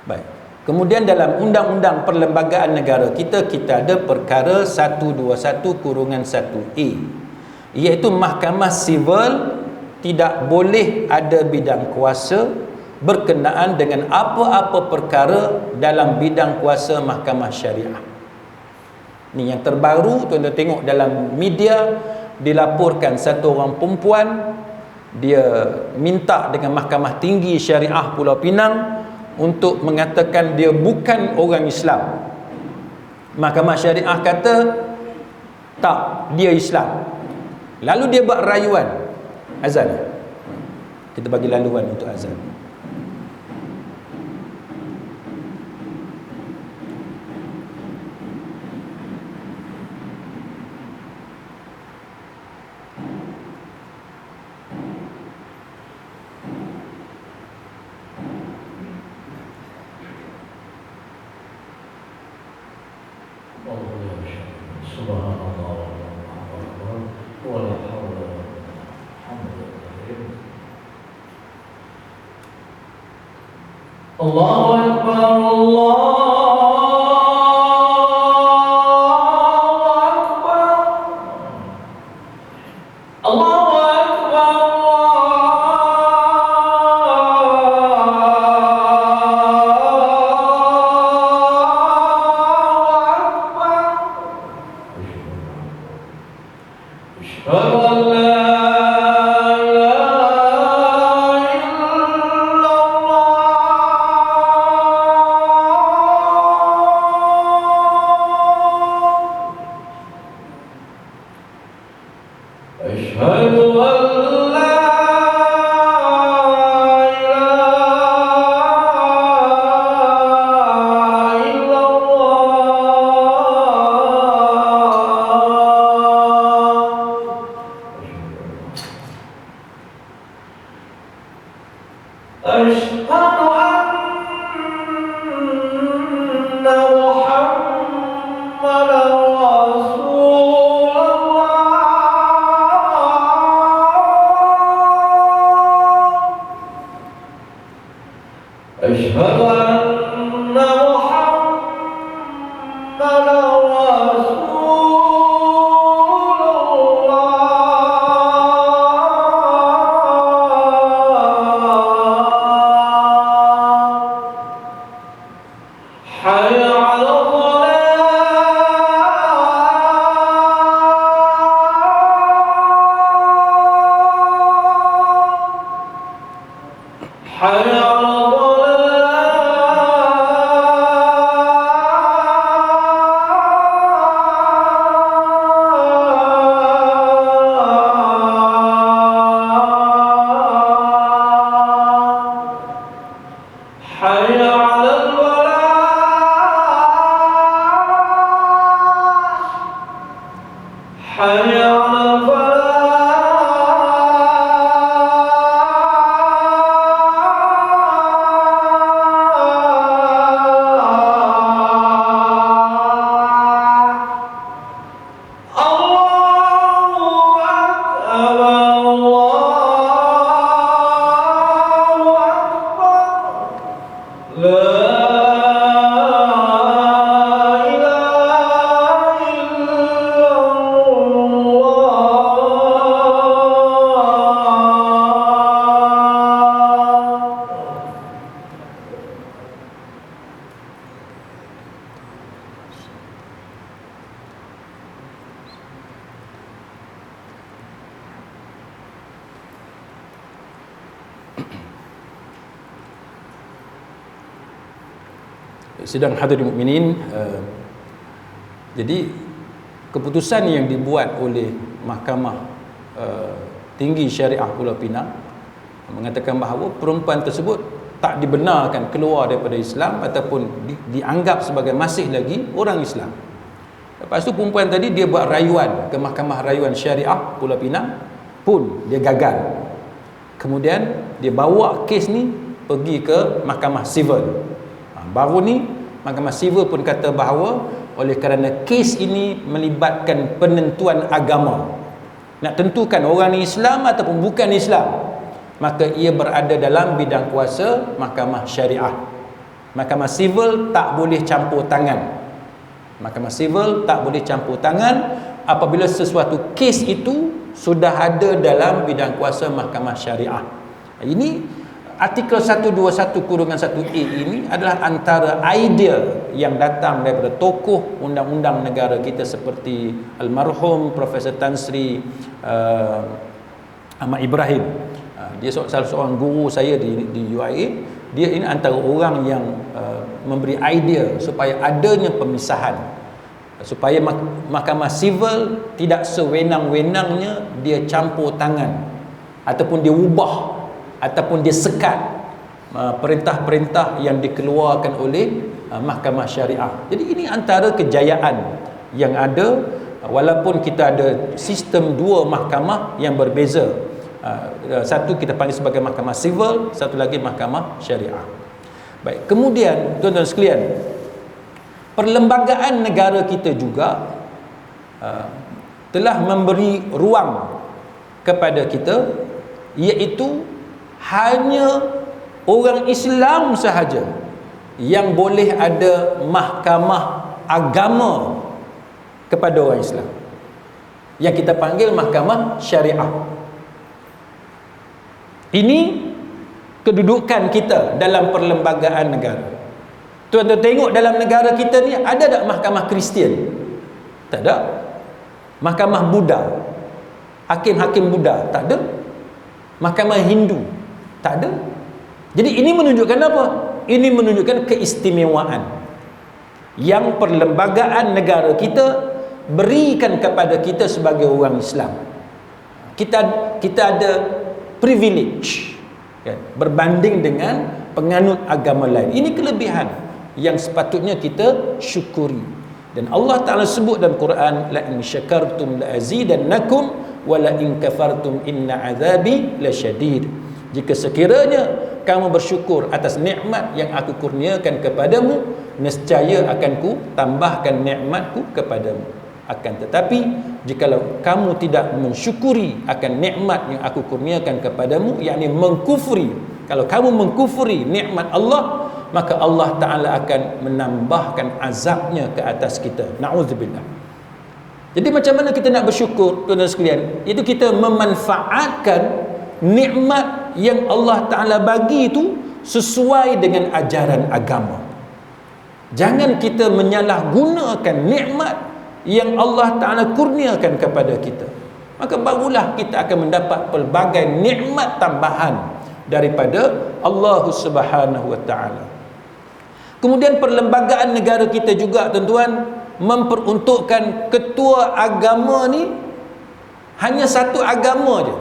A: Baik. Kemudian dalam Undang-Undang Perlembagaan Negara kita ada perkara 121-1A, iaitu mahkamah sivil tidak boleh ada bidang kuasa berkenaan dengan apa-apa perkara dalam bidang kuasa mahkamah syariah. Ni yang terbaru, tuan-tuan tengok dalam media, dilaporkan satu orang perempuan, dia minta dengan Mahkamah Tinggi Syariah Pulau Pinang untuk mengatakan dia bukan orang Islam. Mahkamah Syariah kata tak, dia Islam. Lalu dia buat rayuan azan. Kita bagi laluan untuk azan.
B: Allahu Akbar, Allahu Akbar, Asyhadu an la
A: Sidang hadirin mukminin, jadi keputusan yang dibuat oleh Mahkamah Tinggi Syariah Pulau Pinang mengatakan bahawa perempuan tersebut tak dibenarkan keluar daripada Islam ataupun dianggap sebagai masih lagi orang Islam. Lepas tu perempuan tadi dia buat rayuan ke Mahkamah Rayuan Syariah Pulau Pinang, pun dia gagal. Kemudian dia bawa kes ni pergi ke Mahkamah Sivil. Baru ni Mahkamah Sivil pun kata bahawa Oleh kerana kes ini melibatkan penentuan agama, nak tentukan orang ni Islam ataupun bukan Islam, maka ia berada dalam bidang kuasa mahkamah syariah. Mahkamah sivil tak boleh campur tangan. Mahkamah sivil tak boleh campur tangan apabila sesuatu kes itu sudah ada dalam bidang kuasa mahkamah syariah. Ini artikel 121(1)A ini adalah antara idea yang datang daripada tokoh undang-undang negara kita seperti almarhum Profesor Tan Sri Ahmad Ibrahim. Dia salah seorang guru saya di UIA. Dia ini antara orang yang memberi idea supaya adanya pemisahan, supaya mahkamah sivil tidak sewenang-wenangnya dia campur tangan ataupun dia ubah ataupun dia sekat perintah-perintah yang dikeluarkan oleh mahkamah syariah. Jadi ini antara kejayaan yang ada, walaupun kita ada sistem dua mahkamah yang berbeza. Satu kita panggil sebagai mahkamah sivil, satu lagi mahkamah syariah. Baik, kemudian tuan-tuan sekalian, perlembagaan negara kita juga telah memberi ruang kepada kita, iaitu hanya orang Islam sahaja yang boleh ada mahkamah agama kepada orang Islam, yang kita panggil mahkamah syariah. Ini kedudukan kita dalam perlembagaan negara. Tuan-tuan tengok dalam negara kita ni ada tak mahkamah Kristian? Tak ada. Mahkamah Buddha, hakim-hakim Buddha tak ada. Mahkamah Hindu tak ada. Jadi ini menunjukkan apa? Ini menunjukkan keistimewaan yang perlembagaan negara kita berikan kepada kita sebagai orang Islam. Kita ada privilege, kan, berbanding dengan penganut agama lain. Ini kelebihan yang sepatutnya kita syukuri. Dan Allah Ta'ala sebut dalam Quran, la in syakartum la azidannakum wa la in kafartum inna azabi lasyadid. Jika sekiranya kamu bersyukur atas nikmat yang aku kurniakan kepadamu, nescaya akan ku tambahkan nikmatku kepadamu. Akan tetapi jikalau kamu tidak mensyukuri akan nikmat yang aku kurniakan kepadamu, yakni mengkufuri, kalau kamu mengkufuri nikmat Allah, maka Allah Ta'ala akan menambahkan azabnya ke atas kita. Na'udzubillah. Jadi macam mana kita nak bersyukur, tuan-tuan sekalian? Itu kita memanfaatkan nikmat yang Allah Ta'ala bagi itu sesuai dengan ajaran agama. Jangan kita menyalahgunakan nikmat yang Allah Ta'ala kurniakan kepada kita. Maka barulah kita akan mendapat pelbagai nikmat tambahan daripada Allah Subhanahu Wa Ta'ala. Kemudian perlembagaan negara kita juga, tuan-tuan, memperuntukkan ketua agama ni hanya satu agama je,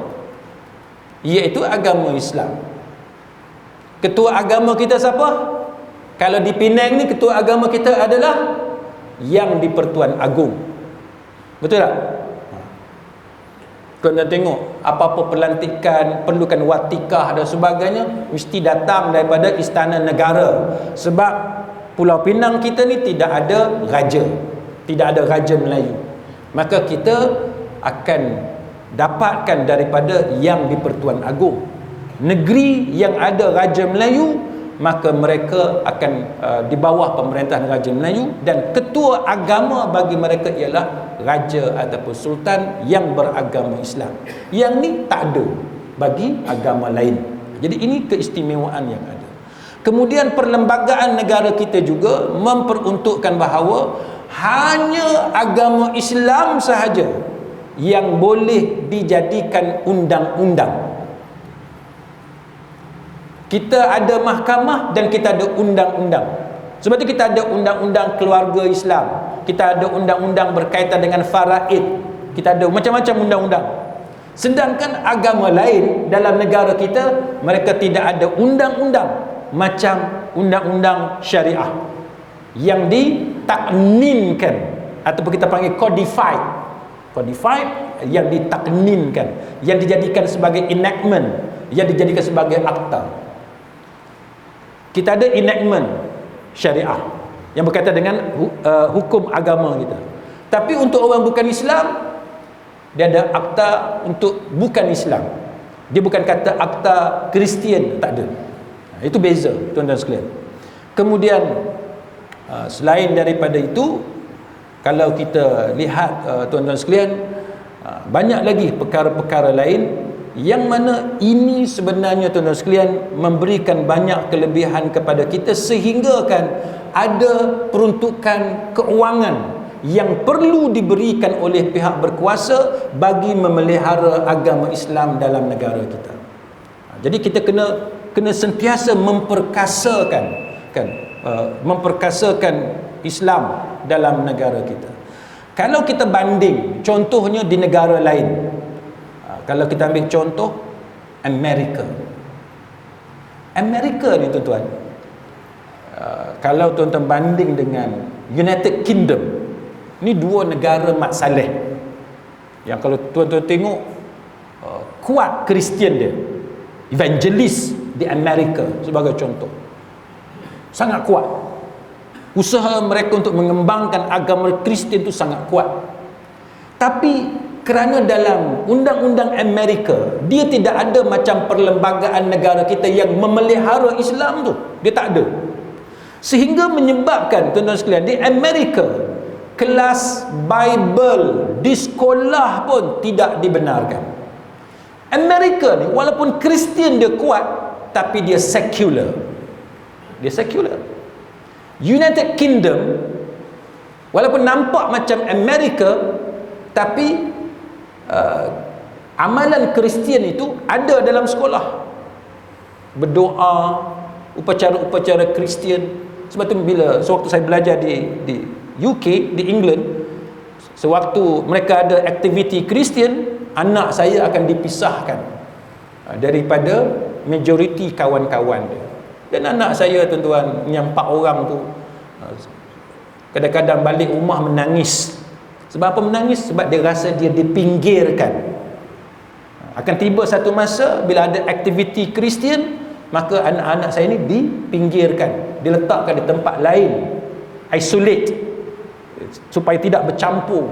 A: iaitu agama Islam. Ketua agama kita siapa? Kalau di Penang ni ketua agama kita adalah Yang di-Pertuan Agong. Betul tak? Kau nak tengok apa-apa pelantikan, perlukan watikah dan sebagainya, mesti datang daripada istana negara. Sebab Pulau Pinang kita ni tidak ada raja, tidak ada raja Melayu. Maka kita akan dapatkan daripada Yang di-Pertuan Agong. Negeri yang ada raja Melayu, maka mereka akan di bawah pemerintahan Raja Melayu, dan ketua agama bagi mereka ialah raja ataupun sultan yang beragama Islam. Yang ni tak ada bagi agama lain. Jadi ini keistimewaan yang ada. Kemudian perlembagaan negara kita juga memperuntukkan bahawa hanya agama Islam sahaja yang boleh dijadikan undang-undang. Kita ada mahkamah dan kita ada undang-undang. Sebab itu kita ada undang-undang keluarga Islam, kita ada undang-undang berkaitan dengan faraid, kita ada macam-macam undang-undang. Sedangkan agama lain dalam negara kita, mereka tidak ada undang-undang macam undang-undang syariah yang ditakninkan, ataupun kita panggil codified, yang ditakninkan, yang dijadikan sebagai enactment, yang dijadikan sebagai akta. Kita ada enactment syariah, yang berkaitan dengan hukum agama kita. Tapi untuk orang bukan Islam, dia ada akta untuk bukan Islam. Dia bukan kata akta Kristian, tak ada. Itu beza, tuan-tuan sekalian. Kemudian selain daripada itu, kalau kita lihat tuan-tuan sekalian, banyak lagi perkara-perkara lain yang mana ini sebenarnya tuan-tuan sekalian memberikan banyak kelebihan kepada kita, sehingga kan ada peruntukan keuangan yang perlu diberikan oleh pihak berkuasa bagi memelihara agama Islam dalam negara kita. Jadi kita kena sentiasa memperkasakan memperkasakan Islam dalam negara kita. Kalau kita banding contohnya di negara lain, kalau kita ambil contoh Amerika ni tuan-tuan, kalau tuan-tuan banding dengan United Kingdom, ni dua negara mat saleh yang kalau tuan-tuan tengok kuat Kristian dia, evangelis di Amerika sebagai contoh, sangat kuat. Usaha mereka untuk mengembangkan agama Kristian itu sangat kuat. Tapi kerana dalam undang-undang Amerika, dia tidak ada macam perlembagaan negara kita yang memelihara Islam tu, dia tak ada. Sehingga menyebabkan tuan-tuan sekalian, di Amerika kelas Bible di sekolah pun tidak dibenarkan. Amerika ni walaupun Kristian dia kuat, tapi dia sekular. Dia sekular. United Kingdom walaupun nampak macam Amerika, tapi amalan Kristian itu ada dalam sekolah. Berdoa, upacara-upacara Kristian. Sebab tu sewaktu saya belajar di UK, di England, sewaktu mereka ada aktiviti Kristian, anak saya akan dipisahkan daripada majoriti kawan-kawan dia. Dan anak saya tuan-tuan, yang 4 orang tu, kadang-kadang balik rumah menangis. Sebab apa menangis? Sebab dia rasa dia dipinggirkan. Akan tiba satu masa bila ada aktiviti Kristian, maka anak-anak saya ni dipinggirkan, diletakkan di tempat lain, isolate, supaya tidak bercampur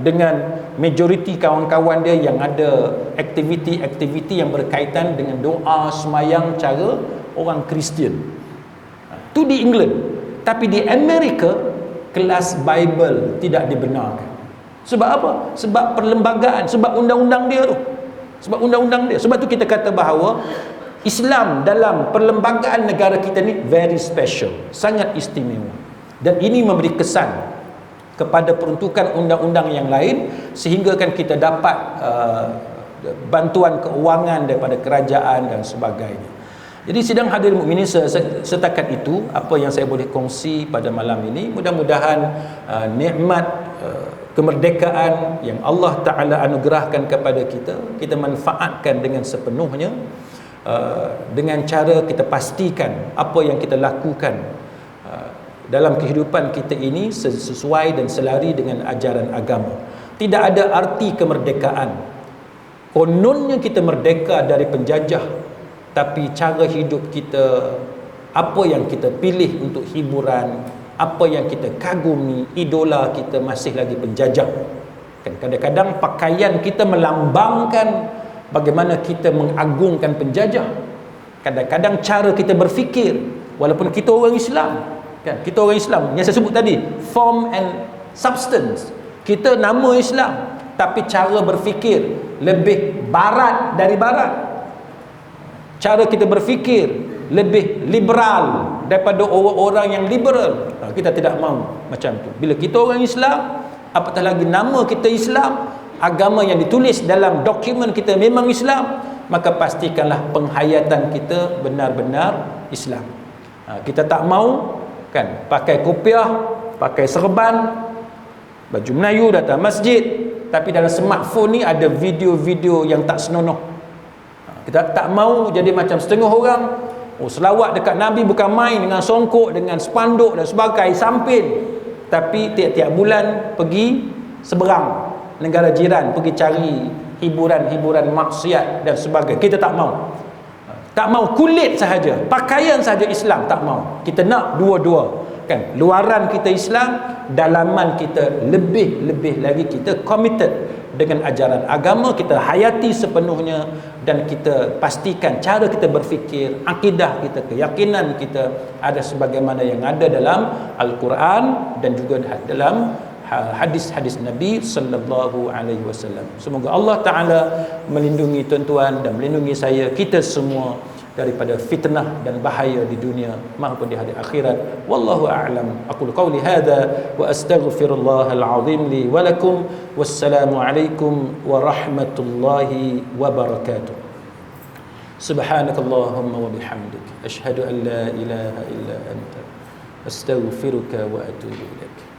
A: dengan majoriti kawan-kawan dia yang ada aktiviti-aktiviti yang berkaitan dengan doa, semayang cara orang Kristian. Itu di England. Tapi di Amerika, kelas Bible tidak dibenarkan. Sebab apa? Sebab perlembagaan, sebab undang-undang dia tu. Sebab tu kita kata bahawa Islam dalam perlembagaan negara kita ni very special, sangat istimewa. Dan ini memberi kesan kepada peruntukan undang-undang yang lain, sehingga kan kita dapat bantuan keuangan daripada kerajaan dan sebagainya. Jadi sidang hadirin mukminin, setakat itu apa yang saya boleh kongsi pada malam ini. Mudah-mudahan nikmat kemerdekaan yang Allah Ta'ala anugerahkan kepada kita manfaatkan dengan sepenuhnya, dengan cara kita pastikan apa yang kita lakukan dalam kehidupan kita ini sesuai dan selari dengan ajaran agama. Tidak ada arti kemerdekaan kononnya kita merdeka dari penjajah, tapi cara hidup kita, apa yang kita pilih untuk hiburan, apa yang kita kagumi, idola kita masih lagi penjajah. Kan kadang-kadang pakaian kita melambangkan bagaimana kita mengagungkan penjajah. Kadang-kadang cara kita berfikir, walaupun kita orang Islam, kan, kita orang Islam yang saya sebut tadi, form and substance, kita nama Islam, tapi cara berfikir lebih barat dari barat. Cara kita berfikir lebih liberal daripada orang-orang yang liberal. Kita tidak mahu macam tu. Bila kita orang Islam, apatah lagi nama kita Islam, agama yang ditulis dalam dokumen kita memang Islam, maka pastikanlah penghayatan kita benar-benar Islam. Kita tak mahu kan pakai kopiah, pakai serban, baju Melayu, datang masjid, tapi dalam smartphone ni ada video-video yang tak senonoh. Kita tak mahu jadi macam setengah orang, selawat dekat Nabi bukan main, dengan songkok, dengan spanduk dan sebagainya, sampin. Tapi tiap-tiap bulan pergi seberang negara jiran, pergi cari hiburan-hiburan maksiat dan sebagainya. Kita tak mahu. Tak mahu kulit sahaja, pakaian sahaja Islam tak mahu. Kita nak dua-dua. kan, luaran kita Islam, dalaman kita lebih lagi kita committed dengan ajaran agama, kita hayati sepenuhnya, dan kita pastikan cara kita berfikir, akidah kita, keyakinan kita ada sebagaimana yang ada dalam Al-Quran dan juga dalam hadis-hadis Nabi sallallahu alaihi wasallam. Semoga Allah Taala melindungi tuan-tuan dan melindungi saya, kita semua daripada fitnah dan bahaya di dunia maupun di hari akhirat. Wallahu a'lam. Aqulu qawli hadza wa astaghfirullahal azim li wa lakum. Wassalamu alaikum warahmatullahi wabarakatuh. Subhanakallahumma wa bihamdik asyhadu an la ilaha illa anta astaghfiruka wa atubu ilaik.